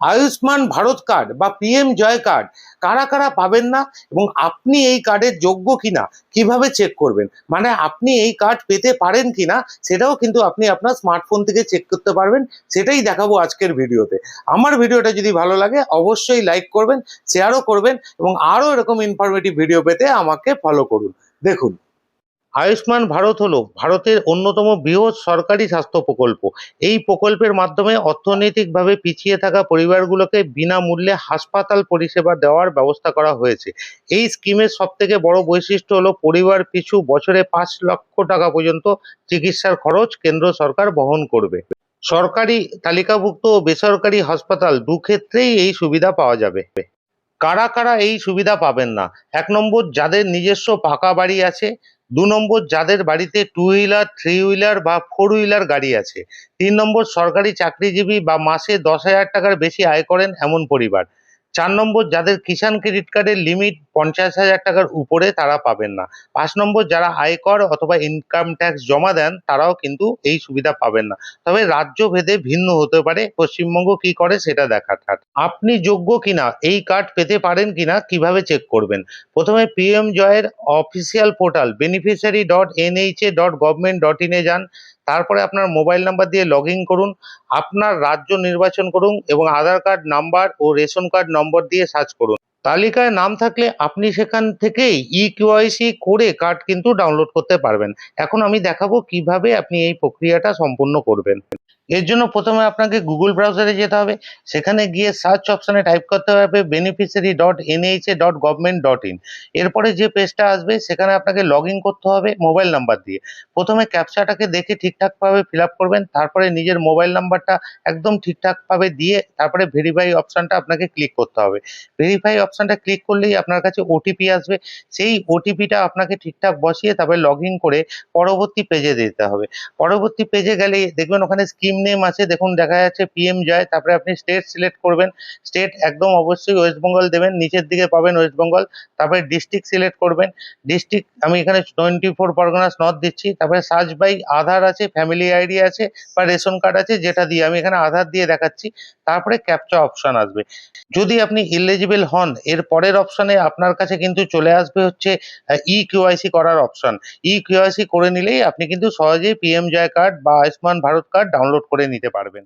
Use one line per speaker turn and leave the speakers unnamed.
Ayushman Bharat card বা PM জয় card কারা কারা পাবেন না এবং আপনি এই কার্ডের যোগ্য কিনা কিভাবে চেক করবেন, মানে আপনি এই কার্ড পেতে পারেন কিনা সেটাও কিন্তু আপনি আপনার স্মার্টফোন থেকে চেক করতে পারবেন। সেটাই দেখাবো আজকের ভিডিওতে। আমার ভিডিওটা যদি ভালো লাগে অবশ্যই লাইক করবেন, শেয়ারও করবেন এবং আরও এরকম ইনফরমেটিভ ভিডিও পেতে আমাকে ফলো করুন। দেখুন, আয়ুষ্মান ভারত হলো ভারতের অন্যতম বৃহৎ সরকারি স্বাস্থ্য প্রকল্প। এই প্রকল্পের মাধ্যমে অর্থনৈতিকভাবে পিছিয়ে থাকা পরিবারগুলোকে বিনামূল্যে হাসপাতাল পরিষেবা দেওয়ার ব্যবস্থা করা হয়েছে। এই স্কিমের সবথেকে বড় বৈশিষ্ট্য হলো পরিবার পিছু বছরে ৫ লক্ষ টাকা পর্যন্ত চিকিৎসার খরচ কেন্দ্র সরকার বহন করবে। সরকারি তালিকাভুক্ত ও বেসরকারি হাসপাতাল দুক্ষেত্রেই এই সুবিধা পাওয়া যাবে। কারা কারা এই সুবিধা পাবেন না? ১ নম্বর, যাদের নিজস্ব পাকা বাড়ি আছে। ২ নম্বর, যাদের বাড়িতে টু হুইলার, থ্রি হুইলার বা ফোর হুইলার গাড়ি আছে। ৩ নম্বর, সরকারি চাকরিজীবী বা মাসে ১০,০০০ টাকার বেশি আয় করেন এমন পরিবার। ৪ নম্বর, যাদের কিষাণ ক্রেডিট কার্ডের লিমিট ৫০,০০০ টাকার উপরে তারা পাবেন না। ৫ নম্বর, যারা আয়কর অথবা ইনকাম ট্যাক্স জমা দেন তারাও কিন্তু এই সুবিধা পাবেন না। তবে রাজ্য ভেদে ভিন্ন হতে পারে। পশ্চিমবঙ্গ কি করে সেটা দেখার। আপনি যোগ্য কিনা, এই কার্ড পেতে পারেন কিনা কিভাবে চেক করবেন? প্রথমে পিএম জয়ের অফিসিয়াল পোর্টাল beneficiary.nha.government.in এ যান। তারপরে আপনার মোবাইল নাম্বার দিয়ে লগ ইন করুন। আপনার রাজ্য নির্বাচন করুন এবং আধার কার্ড নাম্বার ও রেশন কার্ড নম্বর দিয়ে সার্চ করুন। তালিকায় নাম থাকলে আপনি সেখান থেকেই ইকেওয়াইসি করে কার্ড কিন্তু ডাউনলোড করতে পারবেন। এখন আমি দেখাবো কিভাবে আপনি এই প্রক্রিয়াটা সম্পূর্ণ করবেন। এর জন্য প্রথমে আপনাকে গুগল ব্রাউজারে যেতে হবে। সেখানে গিয়ে সার্চ অপশনে টাইপ করতে হবে beneficiary.nha.government.in। এরপরে যে পেজটা আসবে সেখানে আপনাকে লগ ইন করতে হবে মোবাইল নাম্বার দিয়ে। প্রথমে ক্যাপচাটাকে দেখে ঠিকঠাকভাবে ফিল আপ করবেন। তারপরে নিজের মোবাইল নাম্বারটা একদম ঠিকঠাকভাবে দিয়ে তারপরে ভেরিফাই অপশনটা আপনাকে ক্লিক করতে হবে। ভেরিফাই অপশনটা ক্লিক করলেই আপনার কাছে ওটিপি আসবে। সেই ওটিপিটা আপনাকে ঠিকঠাক বসিয়ে তারপরে লগ ইন করে পরবর্তী পেজে যেতে হবে। পরবর্তী পেজে গেলেই দেখবেন ওখানে স্কিম নেম আছে, দেখুন দেখা যাচ্ছে পিএম জয়। তারপরে আপনি স্টেট সিলেক্ট করবেন। স্টেট একদম অবশ্যই ওয়েস্ট বেঙ্গল দেবেন, নিচের দিকে পাবেন ওয়েস্ট বেঙ্গল। তারপরে ডিস্ট্রিক্ট সিলেক্ট করবেন। ডিস্ট্রিক্ট আমি এখানে 24 পরগনাস নর্থ দিচ্ছি। তারপরে সার্চ বাই আধার আছে, ফ্যামিলি আইডি আছে বা রেশন কার্ড আছে, যেটা দিয়ে আমি এখানে আধার দিয়ে দেখাচ্ছি। তারপরে ক্যাপচা অপশন আসবে। যদি আপনি ইলিজিবল হন এর পরের অপশনে আপনার কাছে কিন্তু চলে আসবে হচ্ছে ইকেওয়াইসি করার অপশন। ইকেওয়াইসি করে নিলেই আপনি কিন্তু সহজেই পিএম জয় কার্ড বা আয়ুষ্মান ভারত কার্ড ডাউনলোড করে নিতে পারবেন।